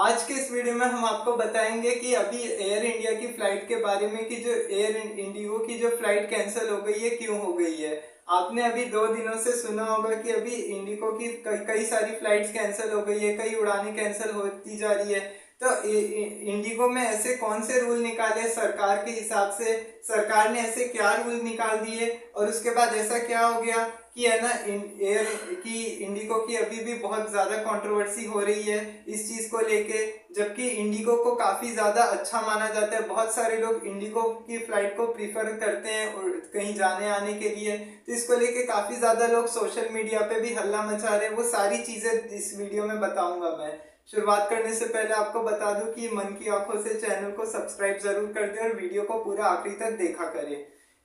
आज के इस वीडियो में हम आपको बताएंगे कि अभी एयर इंडिया की फ्लाइट के बारे में कि जो एयर इंडिगो की जो फ्लाइट कैंसिल हो गई है, क्यों हो गई है। आपने अभी 2 दिनों से सुना होगा कि अभी इंडिगो की कई सारी फ्लाइट्स कैंसिल हो गई है, कई उड़ानें कैंसिल होती जा रही है। तो इंडिगो में ऐसे कौन से रूल निकाले सरकार के हिसाब से, सरकार ने ऐसे क्या रूल निकाल दिए और उसके बाद ऐसा क्या हो गया कि है ना एयर की इंडिगो की अभी भी बहुत ज्यादा कंट्रोवर्सी हो रही है इस चीज को लेके। जबकि इंडिगो को काफी ज्यादा अच्छा माना जाता है, बहुत सारे लोग इंडिगो की फ्लाइट को प्रीफर करते हैं और कहीं जाने आने के लिए। तो इसको लेके काफी ज्यादा लोग सोशल मीडिया पे भी हल्ला मचा रहे हैं। वो सारी चीजें इस वीडियो में बताऊंगा मैं। शुरुआत करने से पहले आपको बता दूं कि मन की आंखों से चैनल को सब्सक्राइब जरूर कर दें और वीडियो को पूरा आखिरी तक देखा करें।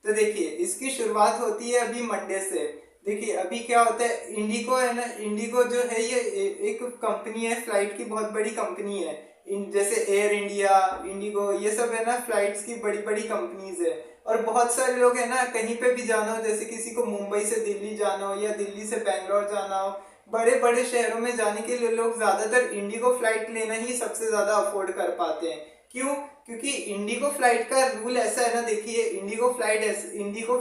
तो देखिए, इसकी शुरुआत होती है अभी मंडे से। देखिए अभी क्या होता है, इंडिगो है ना, इंडिगो जो है ये एक कंपनी है, फ्लाइट की बहुत बड़ी कंपनी है। जैसे एयर इंडिया, इंडिगो, ये सब है ना फ्लाइट्स की बड़ी बड़ी कंपनीज है। और बहुत सारे लोग है ना कहीं पे भी जाना हो, जैसे किसी को मुंबई से दिल्ली जाना हो या दिल्ली से बैंगलोर जाना हो, बड़े बड़े शहरों में जाने के लिए लोग ज्यादातर इंडिगो फ्लाइट लेना ही सबसे ज्यादा अफोर्ड कर पाते हैं। क्यों? क्योंकि इंडिगो फ्लाइट का रूल ऐसा है ना, देखिए इंडिगो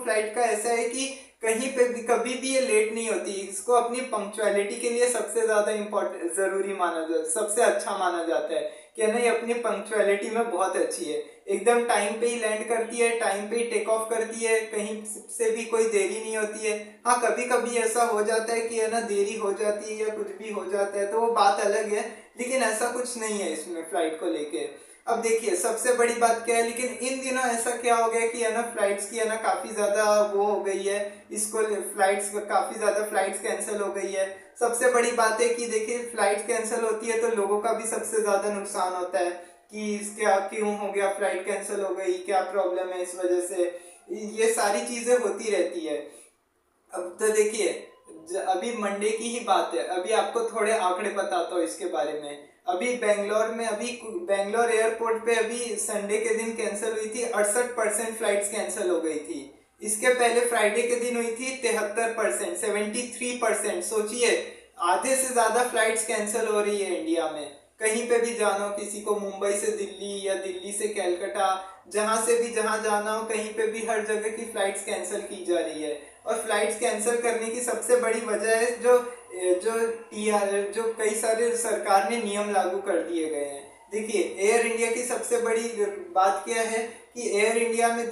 फ्लाइट का ऐसा है कि कहीं पे भी कभी भी ये लेट नहीं होती। इसको अपनी पंक्चुअलिटी के लिए सबसे ज्यादा इम्पोर्टेंट जरूरी माना जाता, सबसे अच्छा माना जाता है कि नहीं, अपनी पंक्चुअलिटी में बहुत अच्छी है। एकदम टाइम पे ही लैंड करती है, टाइम पे ही टेक ऑफ करती है, कहीं से भी कोई देरी नहीं होती है। हाँ, कभी कभी ऐसा हो जाता है कि है ना देरी हो जाती है या कुछ भी हो जाता है, तो वो बात अलग है, लेकिन ऐसा कुछ नहीं है इसमें फ्लाइट को लेके। अब देखिए सबसे बड़ी बात क्या है, लेकिन इन दिनों ऐसा क्या हो गया कि है ना फ्लाइट्स की है ना काफी ज्यादा वो हो गई है, इसको फ्लाइट्स काफी ज्यादा फ्लाइट्स कैंसिल हो गई है। सबसे बड़ी बात है कि देखिए फ्लाइट कैंसिल होती है तो लोगों का भी सबसे ज्यादा नुकसान होता है कि क्या क्यों हो गया, फ्लाइट कैंसिल हो गई, क्या प्रॉब्लम है इस वजह से, ये सारी चीजें होती रहती है। अब तो देखिए अभी मंडे की ही बात है, अभी आपको थोड़े आंकड़े बताता हूँ इसके बारे में। अभी बेंगलोर में, अभी बेंगलोर एयरपोर्ट पे अभी संडे के दिन कैंसिल हुई थी 68% फ्लाइट्स कैंसिल हो गई थी। इसके पहले फ्राइडे के दिन हुई थी 73%, 73%। सोचिए, आधे से ज्यादा फ्लाइट्स कैंसिल हो रही है इंडिया में। कहीं पे भी जाना हो, किसी को मुंबई से दिल्ली या दिल्ली से कलकत्ता, जहां से भी जहां जाना हो, कहीं पे भी हर जगह की फ्लाइट्स कैंसिल की जा रही है। और फ्लाइट्स कैंसिल करने की सबसे बड़ी वजह है जो जो टीआर जो कई सारे सरकार ने नियम लागू कर दिए गए हैं। देखिए एयर इंडिया की सबसे बड़ी बात क्या है कि एयर इंडिया में,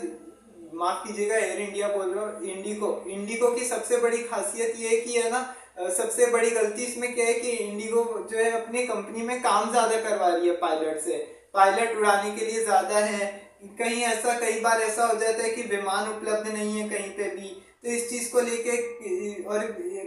माफ कीजिएगा एयर इंडिया बोल रहा हूँ, इंडिगो इंडिगो की सबसे बड़ी खासियत ये है कि है ना, सबसे बड़ी गलती इसमें क्या है कि इंडिगो जो है अपनी कंपनी में काम ज्यादा करवा रही है पायलट से। पायलट उड़ाने के लिए ज्यादा है, कहीं ऐसा कई बार ऐसा हो जाता है कि विमान उपलब्ध नहीं है कहीं पे भी। तो इस चीज को लेके और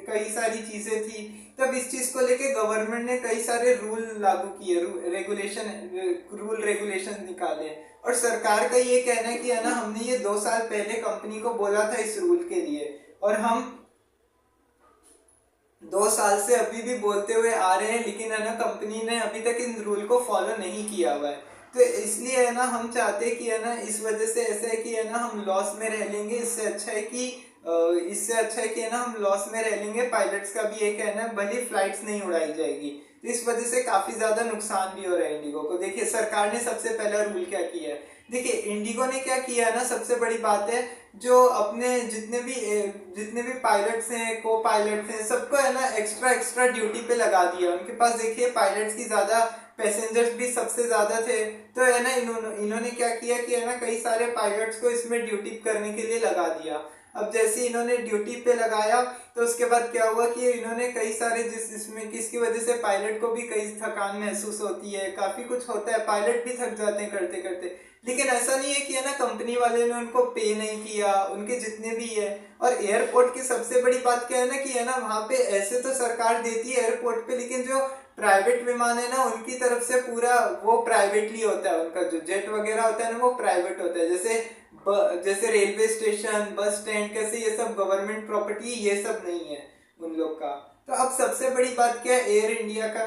कई सारी चीजें थी, तब इस चीज को लेके गवर्नमेंट ने कई सारे रूल लागू किए, रूल रेगुलेशन निकाले। और सरकार का ये कहना है कि है ना, हमने ये 2 साल पहले कंपनी को बोला था इस रूल के लिए, और हम 2 साल से अभी भी बोलते हुए आ रहे हैं, लेकिन है ना कंपनी ने अभी तक इन रूल को फॉलो नहीं किया हुआ है। तो इसलिए है ना हम चाहते हैं कि है ना, इस वजह से ऐसा है कि है ना हम लॉस में रह लेंगे। इससे अच्छा है कि है ना हम लॉस में रह लेंगे। पायलट्स का भी ये कहना है, भले फ्लाइट्स नहीं उड़ाई जाएगी। तो इस वजह से काफी ज्यादा नुकसान भी हो रहा है इंडिगो को। देखिए सरकार ने सबसे पहला रूल क्या किया है, देखिए इंडिगो ने क्या किया है ना, सबसे बड़ी बात है, जो अपने जितने भी पायलट्स हैं, को पायलट्स हैं, सबको है ना एक्स्ट्रा एक्स्ट्रा ड्यूटी पे लगा दिया। उनके पास देखिए पायलट्स की ज्यादा, पैसेंजर्स भी सबसे ज्यादा थे। तो है ना इन्होंने क्या किया कि है ना कई सारे पायलट्स को इसमें ड्यूटी करने के लिए लगा दिया। अब जैसे इन्होंने ड्यूटी पे लगाया तो उसके बाद क्या हुआ कि इन्होंने कई सारे इसमें किसकी वजह से पायलट को भी कई थकान महसूस होती है, काफी कुछ होता है, पायलट भी थक जाते हैं करते करते। लेकिन ऐसा नहीं है कि है ना कंपनी वाले ने उनको पे नहीं किया, उनके जितने भी है। और एयरपोर्ट की सबसे बड़ी बात क्या है ना कि है ना वहां पे ऐसे तो सरकार देती है एयरपोर्ट पे, लेकिन जो प्राइवेट विमान है ना उनकी तरफ से पूरा वो प्राइवेटली होता है, उनका जो जेट वगैरह होता है ना वो प्राइवेट होता है। जैसे रेलवे स्टेशन, बस स्टैंड, कैसे ये सब गवर्नमेंट प्रॉपर्टी, ये सब नहीं है उन लोग का। तो अब सबसे बड़ी बात क्या है, एयर इंडिया का,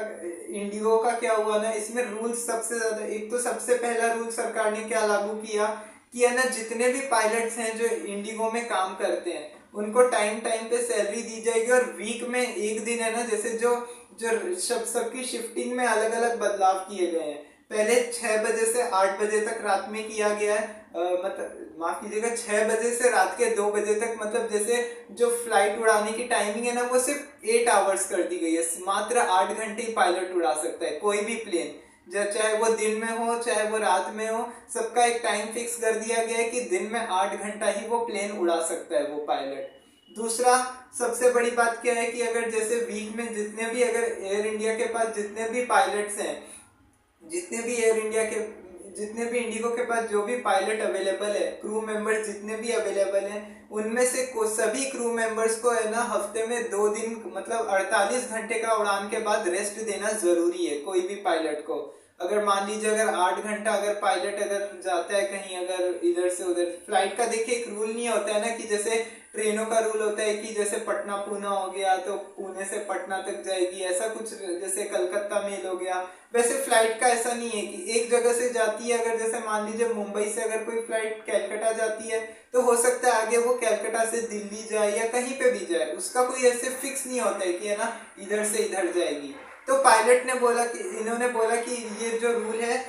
इंडिगो का क्या हुआ ना, इसमें रूल्स सबसे ज्यादा, एक तो सबसे पहला रूल सरकार ने क्या लागू किया कि है ना जितने भी पायलट्स हैं जो इंडिगो में काम करते हैं उनको टाइम टाइम पे सैलरी दी जाएगी। और वीक में एक दिन है ना, जैसे जो जो सबकी शिफ्टिंग में अलग अलग बदलाव किए गए हैं। पहले 6 बजे से 8 बजे तक रात में किया गया है, मतलब माफ कीजिएगा 6 बजे से रात के 2 बजे तक, मतलब जैसे जो फ्लाइट उड़ाने की टाइमिंग है ना वो सिर्फ 8 आवर्स कर दी गई है। मात्र 8 घंटे ही पायलट उड़ा सकता है कोई भी प्लेन, चाहे वो दिन में हो चाहे वो रात में हो, सबका एक टाइम फिक्स कर दिया गया है कि दिन में 8 घंटा ही वो प्लेन उड़ा सकता है वो पायलट। दूसरा सबसे बड़ी बात क्या है कि अगर जैसे वीक में जितने भी, अगर एयर इंडिया के पास जितने भी पायलट्स हैं, जितने भी एयर इंडिया के, जितने भी इंडिगो के पास जो भी पायलट अवेलेबल है, क्रू मेंबर्स जितने भी अवेलेबल हैं, उनमें से सभी क्रू मेंबर्स को है ना हफ्ते में 2 दिन मतलब 48 घंटे का उड़ान के बाद रेस्ट देना जरूरी है कोई भी पायलट को। अगर मान लीजिए अगर 8 घंटा अगर पायलट अगर जाता है कहीं, अगर इधर से उधर, फ्लाइट का देखिए एक रूल नहीं होता है ना कि जैसे ट्रेनों का रूल होता है कि जैसे पटना पूना हो गया तो पुणे से पटना तक जाएगी, ऐसा कुछ, जैसे कलकत्ता मेल हो गया, वैसे फ्लाइट का ऐसा नहीं है कि एक जगह से जाती है। अगर जैसे मान लीजिए मुंबई से अगर कोई फ्लाइट कैलकाटा जाती है तो हो सकता है आगे वो कैलकाटा से दिल्ली जाए या कहीं पे भी जाए, उसका कोई ऐसे फिक्स नहीं होता है कि है ना इधर से इधर जाएगी। तो पायलट ने बोला कि इन्होंने बोला कि ये जो रूल है,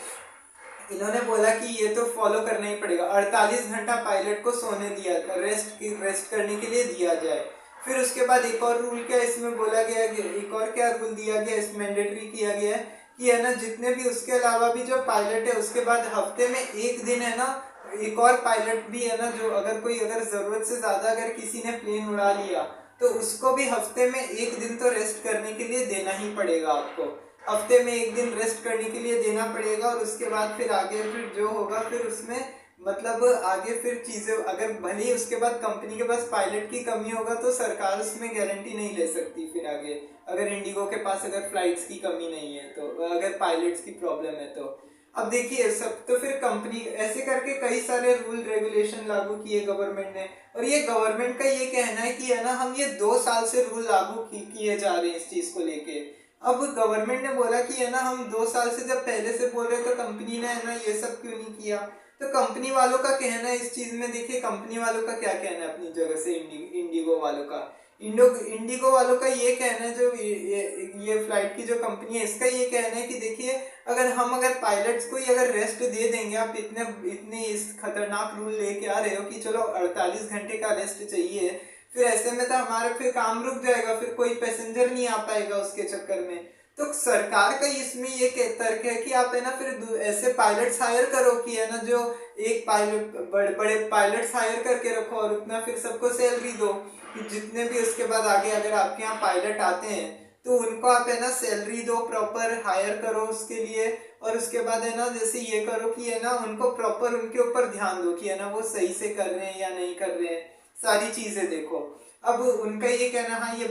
इन्होंने बोला कि ये तो फॉलो करना ही पड़ेगा। 48 घंटा पायलट को सोने दिया, रेस्ट करने के लिए दिया जाए। फिर उसके बाद एक और रूल क्या इसमें बोला गया, एक और क्या रूल दिया गया, इस मैंडेटरी किया गया है कि है ना जितने भी उसके अलावा भी जो पायलट है उसके बाद हफ्ते में एक दिन है ना एक और पायलट भी है ना, जो अगर कोई अगर जरूरत से ज्यादा अगर किसी ने प्लेन उड़ा लिया तो उसको भी हफ्ते में एक दिन तो रेस्ट करने के लिए देना ही पड़ेगा आपको। हफ्ते में एक दिन रेस्ट करने के लिए देना पड़ेगा और उसके बाद फिर आगे फिर जो होगा फिर उसमें मतलब आगे फिर चीजें, अगर भले ही उसके बाद कंपनी के पास पायलट की कमी होगा तो सरकार उसमें गारंटी नहीं ले सकती फिर आगे, अगर इंडिगो के पास अगर फ्लाइट्स की कमी नहीं है तो, अगर पायलट्स की प्रॉब्लम है तो। अब देखिए सब तो फिर कंपनी ऐसे करके कई सारे रूल रेगुलेशन लागू किए गवर्नमेंट ने, और ये गवर्नमेंट का ये कहना है कि है ना हम ये 2 साल से रूल लागू किए जा रहे हैं इस चीज को लेके। अब गवर्नमेंट ने बोला कि है ना हम 2 साल से जब पहले से बोल रहे तो कंपनी ने है ना ये सब क्यों नहीं किया। तो कंपनी वालों का कहना है इस चीज में, देखिए कंपनी वालों का क्या कहना है अपनी जगह से, इंडिगो वालों का, इंडिगो वालों का ये कहना है, जो ये फ्लाइट की जो कंपनी है इसका ये कहना है कि देखिए अगर पायलट्स को ही अगर रेस्ट दे देंगे, आप इतने इस खतरनाक रूल लेके आ रहे हो कि चलो 48 घंटे का रेस्ट चाहिए, फिर ऐसे में तो हमारा फिर काम रुक जाएगा, फिर कोई पैसेंजर नहीं आ पाएगा उसके चक्कर में। तो सरकार का इसमें ये तर्क है कि आप है ना फिर ऐसे पायलट्स हायर करो कि है ना जो एक पायलट बड़े पायलट्स हायर करके रखो और उतना फिर सबको सैलरी दो कि जितने भी उसके बाद आगे अगर आपके यहाँ पायलट आते हैं तो उनको आप है ना सैलरी दो, प्रॉपर हायर करो उसके लिए, और उसके बाद है ना जैसे ये करो कि है ना उनको प्रॉपर उनके ऊपर ध्यान दो कि है ना वो सही से कर रहे हैं या नहीं कर रहे हैं, सारी चीजें देखो। अब उनका ये कहना, हाँ ये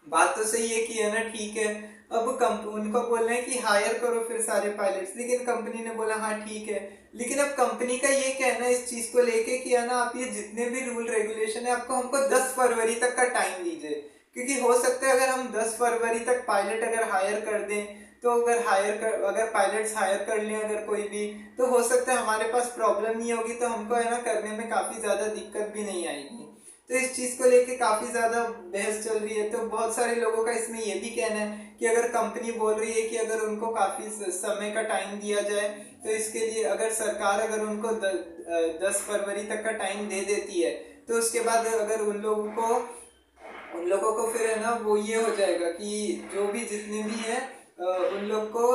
बात तो सही है कि है ना ठीक है, अब उनको बोलना है कि हायर करो फिर सारे पायलट्स, लेकिन कंपनी ने बोला हाँ ठीक है। लेकिन अब कंपनी का ये कहना है इस चीज को लेके कि है ना आप ये जितने भी रूल रेगुलेशन है आपको हमको 10 फरवरी तक का टाइम दीजिए, क्योंकि हो सकता है अगर हम 10 फरवरी तक पायलट अगर हायर कर दें तो अगर पायलट्स हायर कर लें अगर कोई भी, तो हो सकता है हमारे पास प्रॉब्लम नहीं होगी, तो हमको है ना करने में काफी ज्यादा दिक्कत भी नहीं आएगी। तो इस चीज को लेके काफी ज्यादा बहस चल रही है। तो बहुत सारे लोगों का इसमें ये भी कहना है कि अगर कंपनी बोल रही है कि अगर उनको काफी समय का टाइम दिया जाए तो इसके लिए अगर सरकार अगर उनको 10 फरवरी तक का टाइम दे देती है तो उसके बाद अगर उन लोगों को फिर है ना वो ये हो जाएगा कि जो भी जितने भी है उन लोग को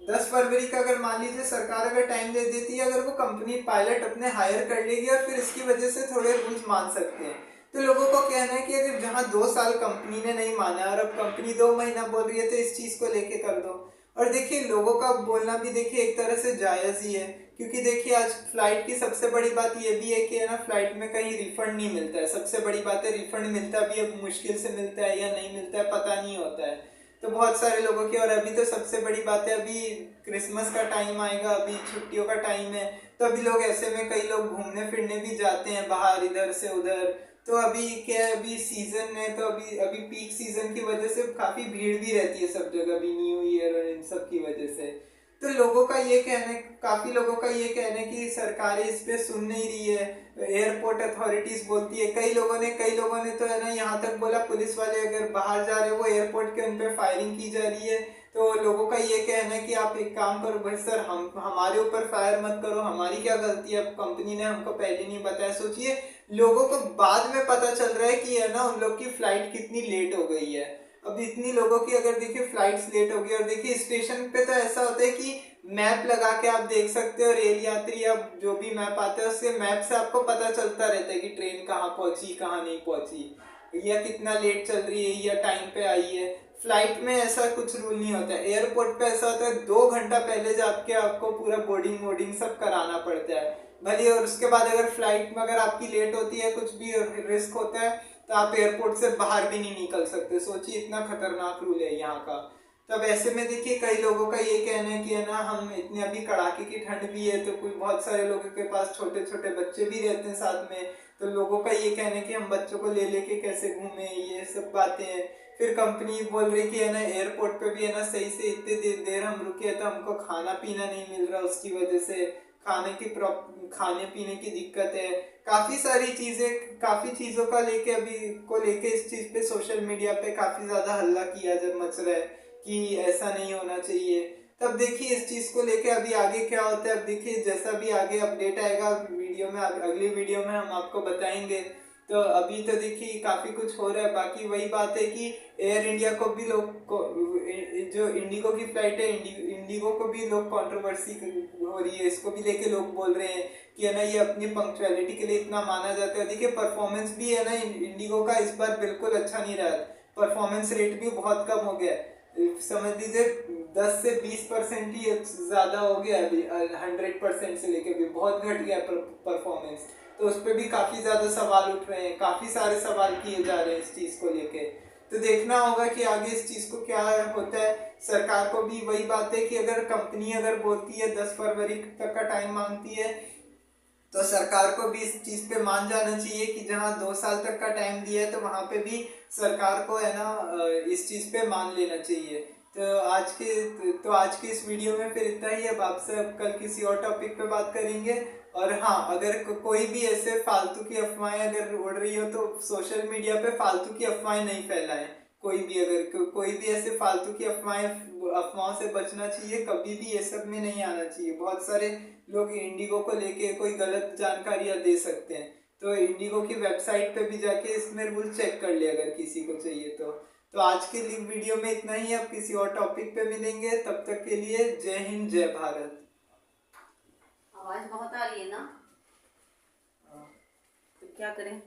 10 फरवरी का अगर मान लीजिए सरकार अगर टाइम दे देती है, अगर वो कंपनी पायलट अपने हायर कर लेगी और फिर इसकी वजह से थोड़े रूल्स मान सकते हैं। तो लोगों को कहना है कि अगर जहां 2 साल कंपनी ने नहीं माना और अब कंपनी 2 महीना बोल रही है तो इस चीज को लेके कर दो। और देखिए लोगों का बोलना भी देखिए एक तरह से जायज ही है, क्योंकि देखिए आज फ्लाइट की सबसे बड़ी बात ये भी है कि है ना फ्लाइट में कहीं रिफंड नहीं मिलता है। सबसे बड़ी बात है रिफंड मिलता भी अब मुश्किल से मिलता है या नहीं मिलता है पता नहीं होता है। तो बहुत सारे लोगों की, और अभी तो सबसे बड़ी बात है अभी क्रिसमस का टाइम आएगा, अभी छुट्टियों का टाइम है, तो अभी लोग ऐसे में कई लोग घूमने फिरने भी जाते हैं बाहर इधर से उधर। तो अभी क्या है, अभी सीजन है तो अभी पीक सीजन की वजह से काफी भीड़ भी रहती है सब जगह, अभी न्यू ईयर और इन सब की वजह से। तो लोगों का ये कहना है, काफी लोगों का ये कहना है कि सरकारें इस पे सुन नहीं रही है, एयरपोर्ट अथॉरिटीज बोलती है। कई लोगों ने तो है ना यहाँ तक बोला, पुलिस वाले अगर बाहर जा रहे हो वो एयरपोर्ट के उन पे फायरिंग की जा रही है। तो लोगों का ये कहना है कि आप एक काम करो भाई सर, हम हमारे ऊपर फायर मत करो, हमारी क्या गलती है, कंपनी ने हमको पहले नहीं बताया। सोचिए लोगों को बाद में पता चल रहा है कि है ना उन लोग की फ्लाइट कितनी लेट हो गई है। अब इतनी लोगों की अगर देखिए फ्लाइट्स लेट हो गई, और देखिए स्टेशन पे तो ऐसा होता है कि मैप लगा के आप देख सकते हो, रेल यात्री अब जो भी मैप आता है उसके मैप से आपको पता चलता रहता है कि ट्रेन कहाँ पहुंची कहाँ नहीं पहुंची, या कितना लेट चल रही है या टाइम पे आई है। फ्लाइट में ऐसा कुछ रूल नहीं होता है। एयरपोर्ट पे ऐसा होता है 2 घंटा पहले जाके आपको पूरा बोर्डिंग वोर्डिंग सब कराना पड़ता है भले, और उसके बाद अगर फ्लाइट में अगर आपकी लेट होती है, कुछ भी रिस्क होता है, तो आप एयरपोर्ट से बाहर भी नहीं निकल सकते। सोचिए इतना खतरनाक रूल है यहाँ का। तब ऐसे में देखिए कई लोगों का ये कहना है कि है ना हम इतने अभी कड़ाके की ठंड भी है, तो कोई बहुत सारे लोगों के पास छोटे छोटे बच्चे भी रहते हैं साथ में, तो लोगों का ये कहना है कि हम बच्चों को ले लेके कैसे घूमे, ये सब बातें हैं। फिर कंपनी बोल रही कि है ना एयरपोर्ट पे भी है ना सही से इतने देर हम रुके हैं तो हमको खाना पीना नहीं मिल रहा, उसकी वजह से खाने पीने की दिक्कत है। काफी चीजों का लेके इस चीज पे सोशल मीडिया पे काफी ज्यादा हल्ला किया जब मच रहा है कि ऐसा नहीं होना चाहिए। तब देखिए इस चीज को लेके अभी आगे क्या होता है, अब देखिए जैसा भी आगे अपडेट आएगा वीडियो में, अगली वीडियो में हम आपको बताएंगे। तो अभी तो देखिए काफी कुछ हो रहा है। बाकी वही बात है कि एयर इंडिया को भी जो इंडिगो की फ्लाइट है, इंडिगो को भी लोग कंट्रोवर्सी हो रही है, इसको भी लेके लोग बोल रहे हैं कि है ना ये अपनी पंक्चुअलिटी के लिए इतना माना जाता है। देखिए परफॉर्मेंस भी है ना इंडिगो का इस बार बिल्कुल अच्छा नहीं रहा, परफॉर्मेंस रेट भी बहुत कम हो गया, समझ लीजिए 10 से 20% ही ज्यादा हो गया अभी, 100% से लेके भी बहुत घट गया परफॉर्मेंस। तो उस पर भी काफी ज्यादा सवाल उठ रहे हैं, काफी सारे सवाल किए जा रहे हैं इस चीज को लेके। तो देखना होगा कि आगे इस चीज को क्या होता है। सरकार को भी वही बात है कि अगर कंपनी अगर बोलती है 10 फरवरी तक का टाइम मांगती है, तो सरकार को भी इस चीज पे मान जाना चाहिए कि जहाँ 2 साल तक का टाइम दिया है तो वहां पे भी सरकार को है ना इस चीज पे मान लेना चाहिए। तो आज के इस वीडियो में फिर इतना ही। अब आपसे कल किसी और टॉपिक पे बात करेंगे। और हाँ, अगर कोई भी ऐसे फालतू की अफवाहें अगर उड़ रही हो तो सोशल मीडिया पे फालतू की अफवाहें नहीं फैलाएं। कोई भी ऐसे फालतू की अफवाहों से बचना चाहिए, कभी भी ये सब में नहीं आना चाहिए। बहुत सारे लोग इंडिगो को लेके कोई गलत जानकारियां दे सकते हैं, तो इंडिगो की वेबसाइट पे भी जाके इसमें रूल चेक कर ले अगर किसी को चाहिए तो आज के लिए वीडियो में इतना ही। अब किसी और टॉपिक पे मिलेंगे, तब तक के लिए जय हिंद जय भारत। आवाज बहुत आ रही है ना, तो क्या करें।